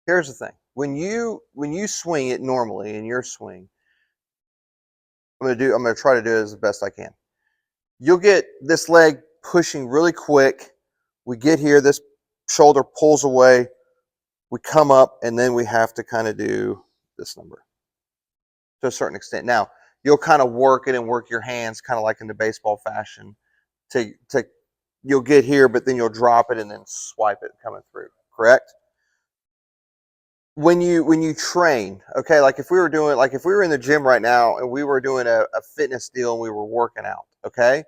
Here's the thing. When you swing it normally in your swing, I'm gonna try to do it as the best I can. You'll get this leg pushing really quick. We get here, this shoulder pulls away, we come up, and then we have to kind of do this number to a certain extent. Now, you'll kind of work it and work your hands kind of like in the baseball fashion to you'll get here, but then you'll drop it and then swipe it coming through, correct? When you train, okay, like if we were in the gym right now and we were doing a fitness deal and we were working out, okay,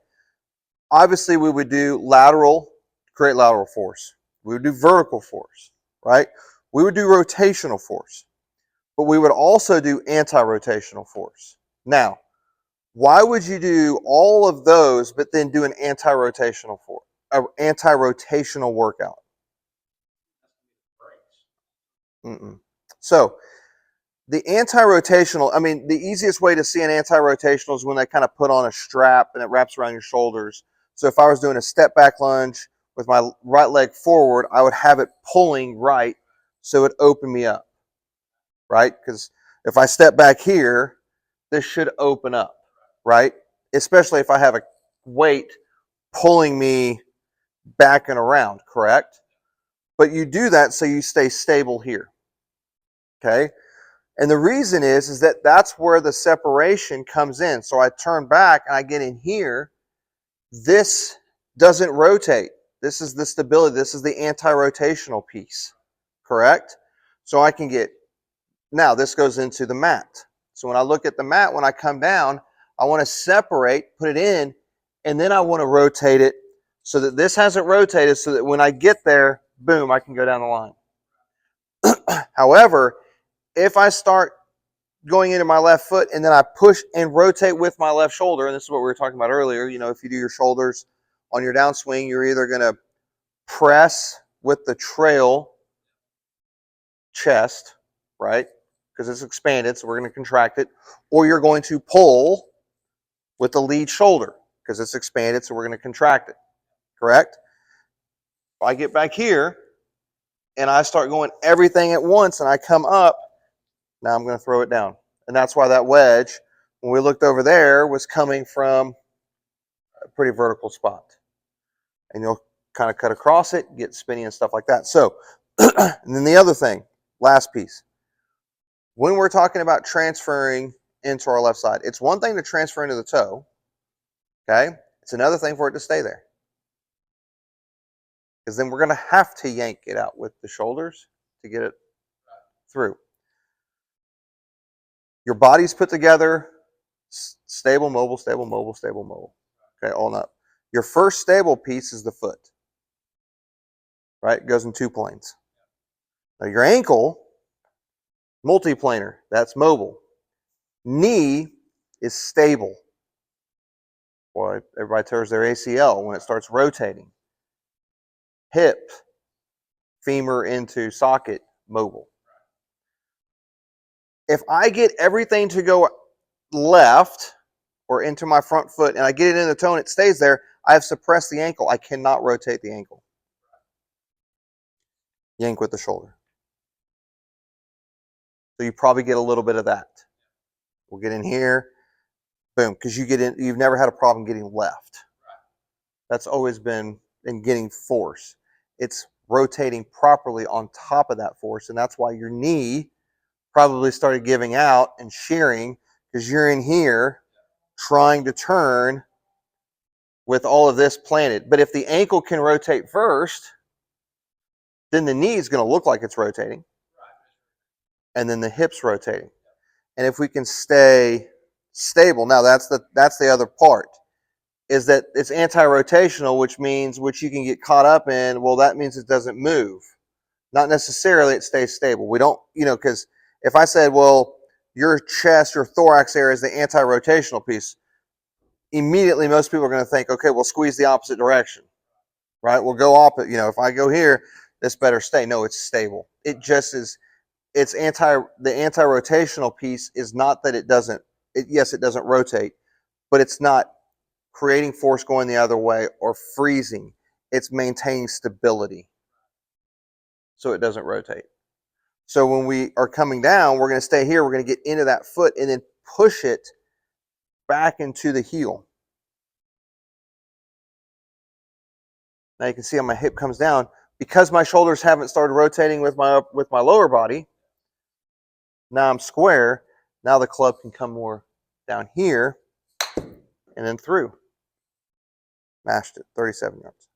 obviously we would do lateral, create lateral force. We would do vertical force, right? We would do rotational force, but we would also do anti-rotational force. Now, why would you do all of those but then do an anti-rotational workout? So the anti-rotational, I mean, the easiest way to see an anti-rotational is when they kind of put on a strap and it wraps around your shoulders. So if I was doing a step back lunge with my right leg forward, I would have it pulling right so it opened me up, right? Because if I step back here, this should open up, right? Especially if I have a weight pulling me back and around, correct? But you do that so you stay stable here, okay? And the reason is that that's where the separation comes in. So I turn back and I get in here. This doesn't rotate. This is the stability. This is the anti-rotational piece, correct? So I can get, now this goes into the mat. So when I look at the mat, when I come down, I want to separate, put it in, and then I want to rotate it so that this hasn't rotated so that when I get there, boom, I can go down the line. However, if I start going into my left foot and then I push and rotate with my left shoulder, and this is what we were talking about earlier, you know, if you do your shoulders on your downswing, you're either going to press with the trail chest, right? Because it's expanded, so we're going to contract it, or you're going to pull with the lead shoulder because it's expanded, so we're going to contract it, correct? If I get back here and I start going everything at once and I come up, now I'm going to throw it down. And that's why that wedge, when we looked over there, was coming from a pretty vertical spot. And you'll kind of cut across it, get spinny and stuff like that. So, and then the other thing, last piece. When we're talking about transferring into our left side, it's one thing to transfer into the toe, okay? It's another thing for it to stay there. Because then we're going to have to yank it out with the shoulders to get it through. Your body's put together, stable, mobile, stable, mobile, stable, mobile. Okay, all up. Your first stable piece is the foot, right? It goes in two planes. Now your ankle, multiplanar, that's mobile. Knee is stable. Boy, everybody tears their ACL when it starts rotating. Hip, femur into socket, mobile. If I get everything to go left or into my front foot and I get it in the toe and it stays there, I have suppressed the ankle. I cannot rotate the ankle. Yank with the shoulder. So you probably get a little bit of that. We'll get in here, boom, because you've never had a problem getting left. That's always been in getting force. It's rotating properly on top of that force, and that's why your knee probably started giving out and shearing because you're in here trying to turn with all of this planted. But if the ankle can rotate first, then the knee is going to look like it's rotating, and then the hip's rotating. And if we can stay stable, now that's the other part, is that it's anti-rotational, which you can get caught up in. Well, that means it doesn't move. Not necessarily it stays stable. We don't, because if I said, well, your chest, your thorax area is the anti-rotational piece, immediately most people are going to think, okay, we'll squeeze the opposite direction, right? We'll go opposite. If I go here, this better stay. No, it's stable. It just is. It's the anti-rotational piece is not that it doesn't. Yes, it doesn't rotate, but it's not creating force going the other way or freezing. It's maintaining stability, so it doesn't rotate. So when we are coming down, we're going to stay here. We're going to get into that foot and then push it back into the heel. Now you can see how my hip comes down. Because my shoulders haven't started rotating with my lower body, now I'm square. Now the club can come more down here and then through. Mashed it, 37 yards.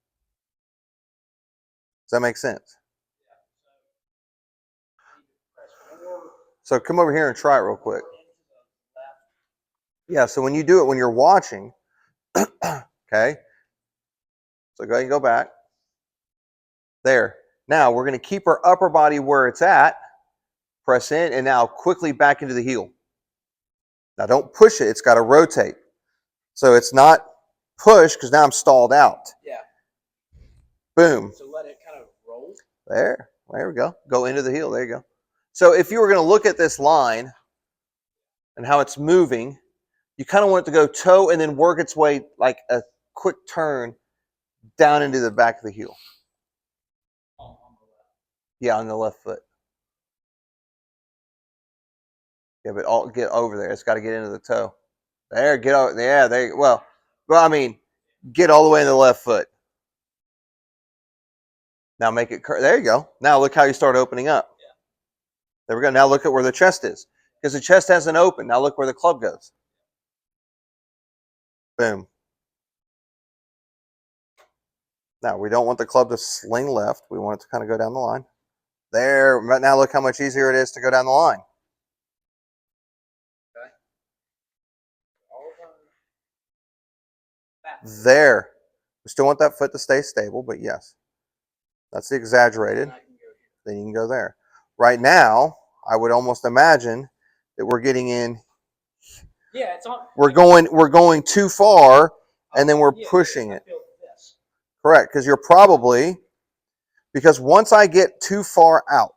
Does that make sense? So come over here and try it real quick. Yeah, so when you do it, when you're watching, okay, so go ahead and go back. There. Now we're going to keep our upper body where it's at, press in, and now quickly back into the heel. Now don't push it, it's got to rotate. So it's not push because now I'm stalled out. Yeah. Boom. So let it kind of roll. There we go. Go into the heel, there you go. So if you were going to look at this line and how it's moving, you kind of want it to go toe and then work its way like a quick turn down into the back of the heel. Yeah, on the left foot. Yeah, but all get over there. It's got to get into the toe. There, get over. Yeah, there. Well, I mean, get all the way in the left foot. Now make it. There you go. Now look how you start opening up. Yeah. There we go. Now look at where the chest is, because the chest hasn't opened. Now look where the club goes. Boom. Now we don't want the club to sling left. We want it to kind of go down the line. There. Now look how much easier it is to go down the line. There. We still want that foot to stay stable, but yes. That's the exaggerated. Then you can go there. Right now, I would almost imagine that we're getting in. Yeah, it's on. We're going too far, and then we're pushing it. Correct, because you're probably, because once I get too far out,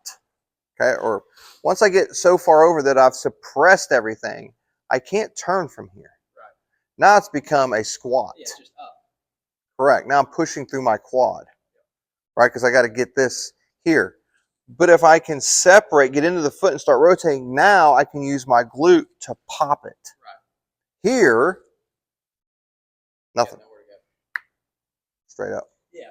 okay, or once I get so far over that I've suppressed everything, I can't turn from here. Right. Now it's become a squat. Yeah, just up. Correct. Now I'm pushing through my quad, right? Because I got to get this here. But if I can separate, get into the foot and start rotating, now I can use my glute to pop it. Right. Here, nothing. Yeah, Straight up. Yeah,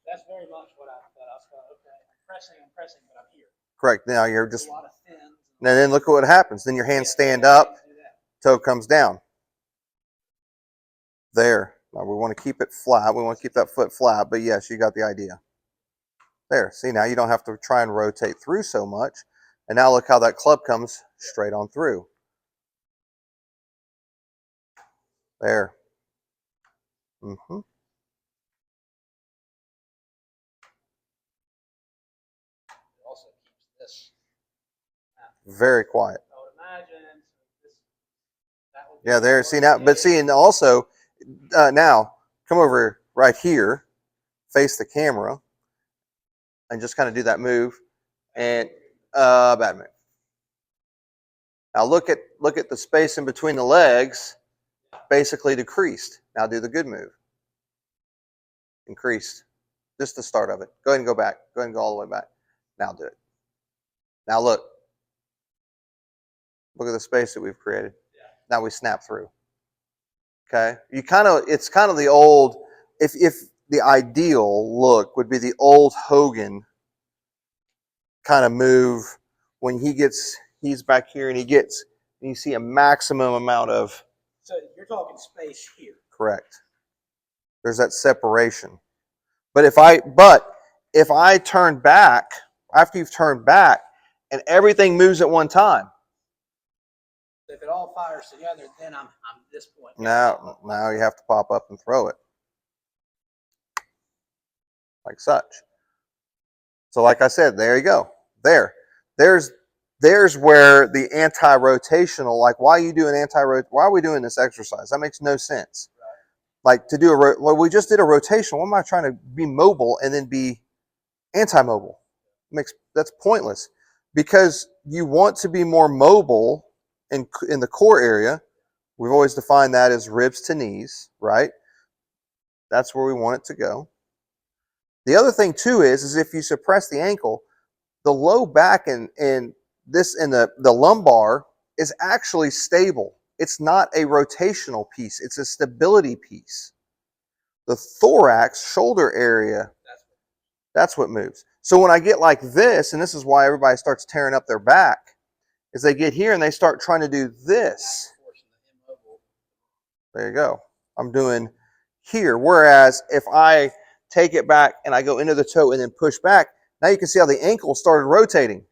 that's very much what I thought. I thought, okay, I'm pressing, but I'm here. Correct. Now you're just, a lot of thins. And then look at what happens. Then your hands stand up, toe comes down. There. Now we want to keep it flat. We want to keep that foot flat, but yes, you got the idea. There. See, now you don't have to try and rotate through so much. And now look how that club comes straight on through. There. Mm-hmm. Also keeps this very quiet. I would imagine that would yeah, there. See now, but see, and also now come over right here, face the camera, and just kind of do that move, and bad move. Now look at the space in between the legs, basically decreased. Now do the good move. Increased. Just the start of it. Go ahead and go back. Go ahead and go all the way back. Now do it. Now look. Look at the space that we've created. Now we snap through. Okay? It's kind of the old, if the ideal look would be the old Hogan kind of move when he's back here and you see a maximum amount of. So you're talking space here. Correct. There's that separation. But if I turn back, after you've turned back, and everything moves at one time. If it all fires together, then I'm this point. Now you have to pop up and throw it. Like such. So like I said, there you go. There's where the anti-rotational, like why are we doing this exercise? That makes no sense. Like to do we just did a rotational. Why am I trying to be mobile and then be anti-mobile? That's pointless, because you want to be more mobile in the core area. We've always defined that as ribs to knees, right? That's where we want it to go. The other thing too is if you suppress the ankle, the low back and this in the lumbar is actually stable. It's not a rotational piece. It's a stability piece. The thorax, shoulder area, that's what moves. So when I get like this, and this is why everybody starts tearing up their back, is they get here and they start trying to do this. There you go. I'm doing here. Whereas if I take it back and I go into the toe and then push back, now you can see how the ankle started rotating.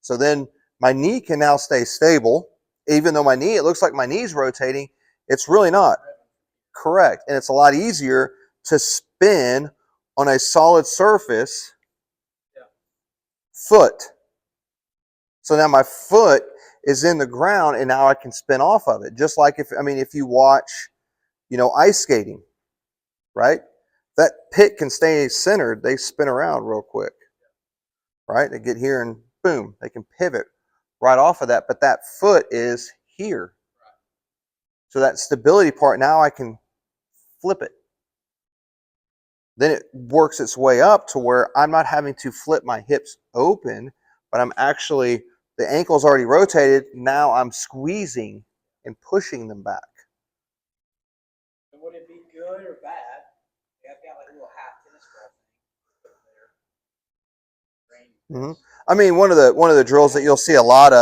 So then my knee can now stay stable. Even though my knee, it looks like my knee's rotating, it's really not. Correct. And it's a lot easier to spin on a solid surface foot. So now my foot is in the ground and now I can spin off of it. Just like if you watch, ice skating, right? That pit can stay centered. They spin around real quick, right? They get here and boom, they can pivot right off of that. But that foot is here. So that stability part, now I can flip it. Then it works its way up to where I'm not having to flip my hips open, but I'm actually, the ankle's already rotated. Now I'm squeezing and pushing them back. And would it be good or bad? I've got like a little half tennis ball thing. I mean, one of the drills that you'll see a lot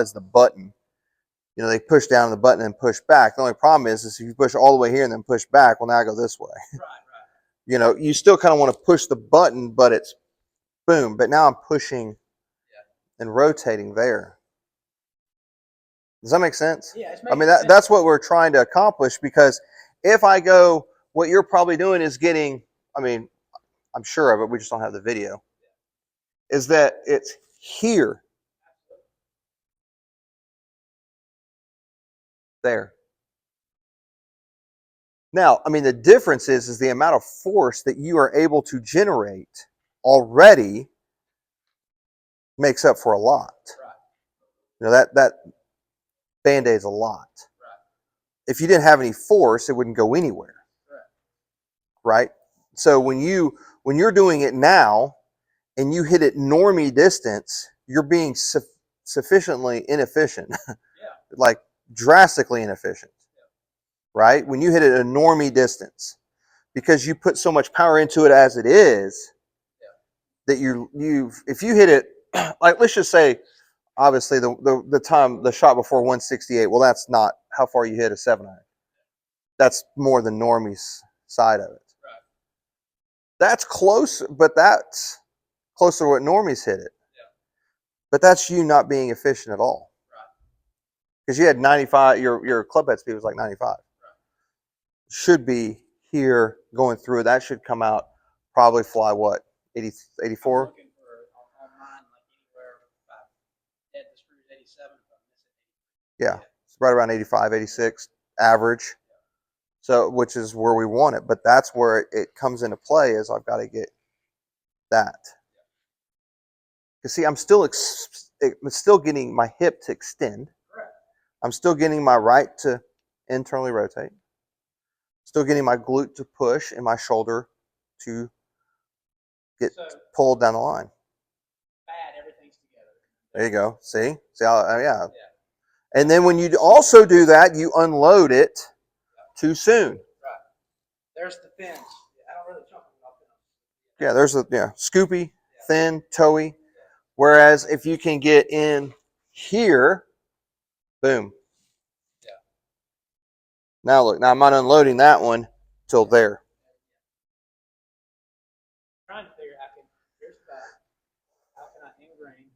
is the button. They push down the button and push back. The only problem is if you push all the way here and then push back, well, now I go this way. Right. You still kind of want to push the button, but it's boom. But now I'm pushing and rotating there. Does that make sense? Yeah, it's making sense. That's what we're trying to accomplish, because if I go, what you're probably doing is getting, I'm sure of it, we just don't have the video, is that it's here. There. Now, the difference is the amount of force that you are able to generate already makes up for a lot. Right. That Band-Aid's a lot. Right. If you didn't have any force, it wouldn't go anywhere. Right? So when you're doing it now and you hit it normie distance, you're being sufficiently inefficient. Like drastically inefficient. Right? When you hit it a normie distance, because you put so much power into it as it is, that if you hit it, like let's just say, obviously the shot before 168, well, that's not how far you hit a 7-iron. That's more than normie's side of it. Right. That's close, but that's closer to what normies hit it. But that's you not being efficient at all. Because you had 95, your club head speed was like 95. Should be here going through. That should come out, probably fly what, 80, 84? I'm looking for on mine like anywhere about head to screws 87. Yeah, it's right around 85, 86 average. So, which is where we want it. But that's where it comes into play, is I've got to get that. You see, I'm still getting my hip to extend. I'm still getting my right to internally rotate. Still getting my glute to push and my shoulder to get pulled down the line. Everything's together. There you go. See how, yeah. And then when you also do that, you unload it too soon. Right. There's the fins. I don't really jump about them. Yeah, there's scoopy, thin, toey. Whereas if you can get in here, boom. Yeah. Now look, I'm not unloading that one till there. I'm trying to figure out, here's the back. How can I ingrain?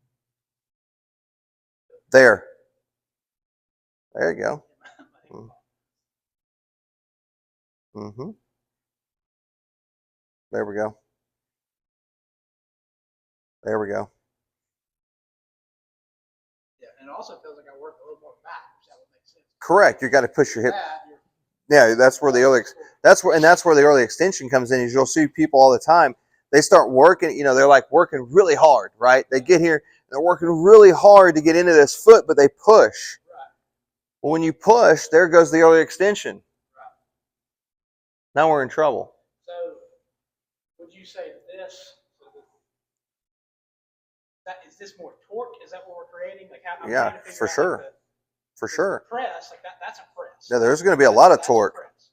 There. There you go. Mm-hmm. There we go. There we go. Yeah, and it also feels like I work a little more back, which that would make sense. Correct. You got to push your hip. Yeah, that's where the early extension comes in. Is you'll see people all the time. They start working. They're like working really hard, right? They get here, they're working really hard to get into this foot, but they push. Well, when you push, there goes the early extension. Now we're in trouble. So, would you say this? this more torque? Is that what we're creating? Like, how, I'm Yeah, trying to figure for out, sure. like, For sure. the press, like that's a press. Yeah, there's going to be a lot of That's torque. press.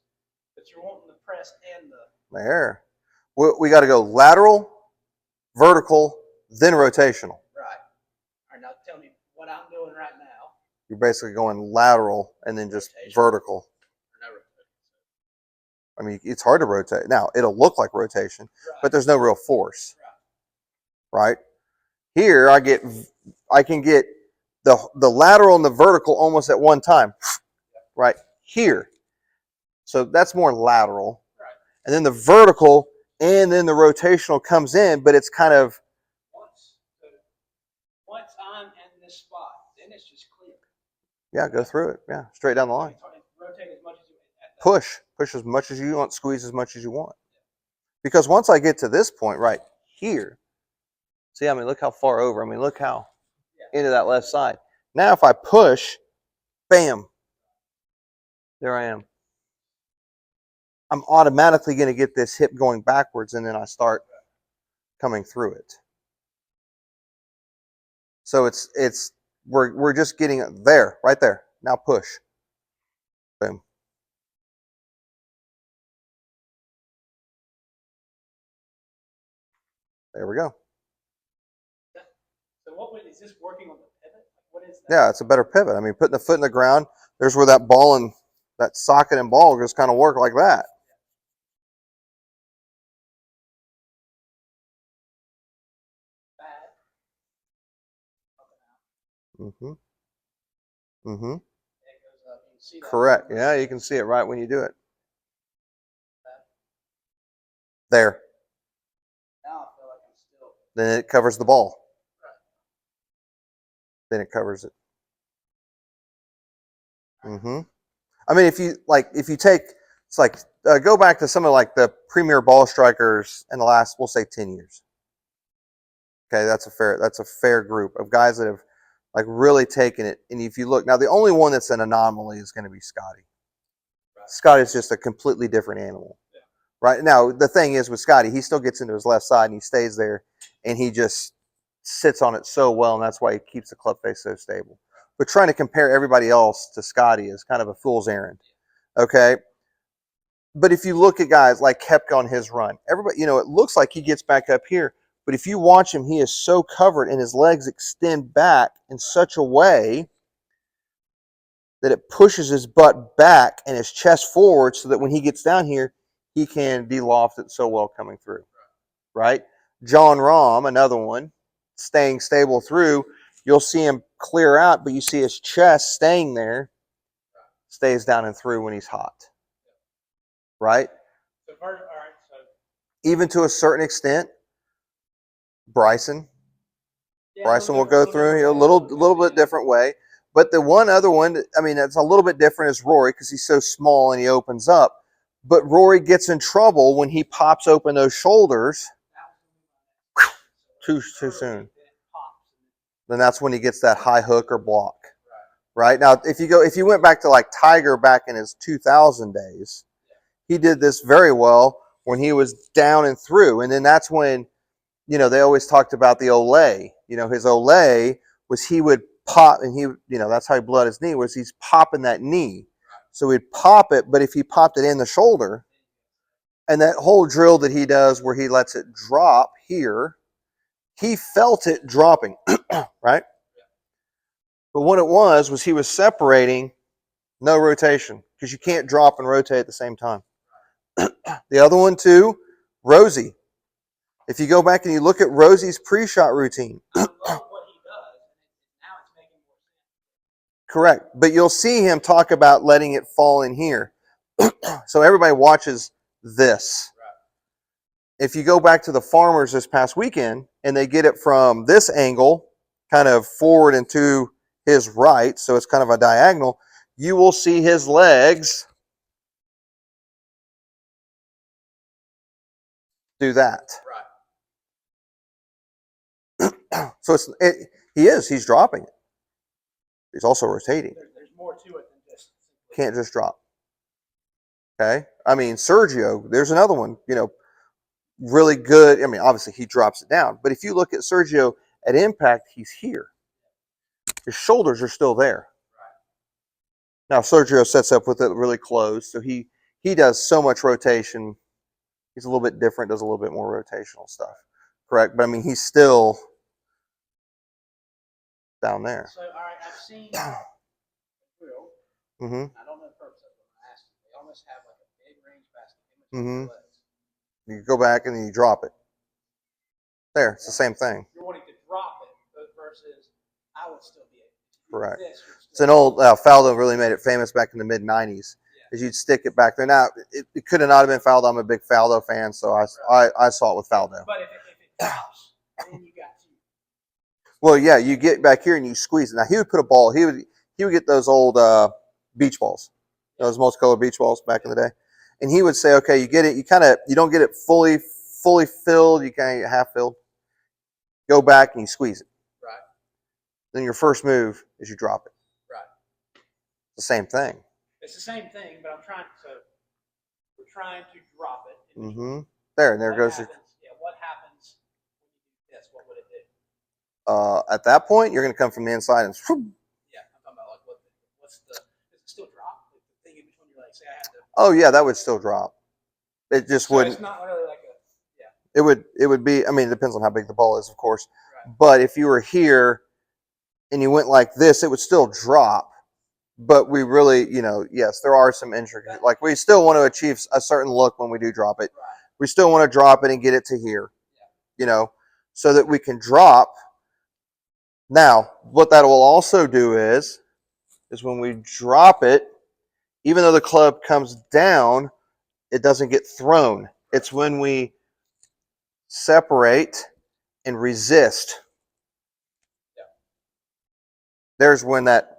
But you're wanting the press and the. There. We got to go lateral, vertical, then rotational. Right. All right, now tell me what I'm doing right now. You're basically going lateral and then just vertical. No rotation. I mean, it's hard to rotate. Now, it'll look like rotation, Right. but there's no real force. Right? Here, I can get the lateral and the vertical almost at one time. Right here. So that's more lateral. Right. And then the vertical and then the rotational comes in, but it's kind of. Once I'm in this spot, then it's just clear. Yeah, go through it. Yeah, straight down the line. Rotate as much as you want. Push as much as you want, squeeze as much as you want. Because once I get to this point right here, see, I mean, look how far over. I mean, look how into that left side. Now, if I push, bam, there I am. I'm automatically going to get this hip going backwards, and then I start coming through it. So we're just getting it there, right there. Now push, boom. There we go. So is this working on the pivot? What is that? Yeah, it's a better pivot. I mean, putting the foot in the ground, there's where that ball and that socket and ball just kind of work like that. Mm-hmm. Mm-hmm. Correct. Yeah, you can see it right when you do it. There. Now I feel like I'm still. Then it covers the ball. Then it covers it. Mm-hmm. I mean, if you take, it's like, go back to some of like the premier ball strikers in the last, we'll say 10 years. Okay, that's a fair group of guys that have like really taken it. And if you look now, the only one that's an anomaly is going to be Scotty. Right. Scotty's just a completely different animal. Yeah. Right now, the thing is with Scotty, he still gets into his left side and he stays there, and he just sits on it so well, and that's why he keeps the club face so stable. But trying to compare everybody else to Scotty is kind of a fool's errand. Okay. But if you look at guys like Koepka on his run, everybody, it looks like he gets back up here. But if you watch him, he is so covered and his legs extend back in such a way that it pushes his butt back and his chest forward so that when he gets down here, he can de-loft it so well coming through. Right? John Rahm, another one, staying stable through. You'll see him clear out, but you see his chest staying there, stays down and through when he's hot. Right? Even to a certain extent, Bryson will go through a little bit different way. But the one other one, I mean, it's a little bit different is Rory because he's so small and he opens up. But Rory gets in trouble when he pops open those shoulders too soon. Then that's when he gets that high hook or block. Right? Now, if you went back to like Tiger back in his 2000 days, he did this very well when he was down and through. And then that's when, they always talked about the Olay. His Olay was he would pop, and that's how he blew out his knee, was he's popping that knee. So he'd pop it, but if he popped it in the shoulder, and that whole drill that he does where he lets it drop here, he felt it dropping, right? But what it was he was separating, no rotation, because you can't drop and rotate at the same time. The other one too, Rosie. If you go back and you look at Rosie's pre-shot routine. Correct. But you'll see him talk about letting it fall in here. So everybody watches this. If you go back to the Farmers this past weekend and they get it from this angle, kind of forward and to his right, so it's kind of a diagonal, you will see his legs do that. Right. So he's dropping it. He's also rotating. There's more to it than just. Can't just drop. Okay? I mean, Sergio, there's another one, really good. I mean, obviously he drops it down. But if you look at Sergio At impact, he's here. His shoulders are still there. Now Sergio sets up with it really close, so he does so much rotation. He's a little bit different, does a little bit more rotational stuff. Correct, but I mean he's still down there. So all right, I've seen drill. I don't know the purpose of it. I asked them. They almost have like a big range basket. You go back and then you drop it. There, it's the same thing. You're wanting to drop it versus I would still be able to. Correct. It's an old Faldo really made it famous back in the mid '90s. Is you'd stick it back there. Now it could have not have been Faldo. I'm a big Faldo fan, so I saw it with Faldo. But if it drops, then you got to. Well, yeah, you get back here and you squeeze it. Now he would put a ball. He would get those old beach balls, those multicolored beach balls back in the day, and he would say, okay, you get it. You don't get it fully filled. You kind of get half filled. Go back and you squeeze it. Right. Then your first move is you drop it. Right. It's the same thing. It's the same thing, but we're trying to drop it. There, and there goes. What happens when you do this? What would it do? At that point, you're going to come from the inside and. Whoop. Yeah, I'm talking about like does it still drop? The thing in between your legs. Say I had to. Oh yeah, that would still drop. It just wouldn't. It's not really like a. It would be. I mean, it depends on how big the ball is, of course. Right. But if you were here, and you went like this, it would still drop. But we really, yes, there are some intricacies. Like we still want to achieve a certain look when we do drop it. Right. We still want to drop it and get it to here, so that we can drop. Now, what that will also do is when we drop it, even though the club comes down, it doesn't get thrown. It's when we separate and resist. Yeah. There's when that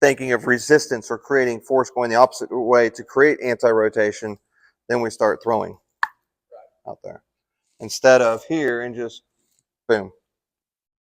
thinking of resistance or creating force going the opposite way to create anti-rotation, then we start throwing out there. Instead of here and just boom.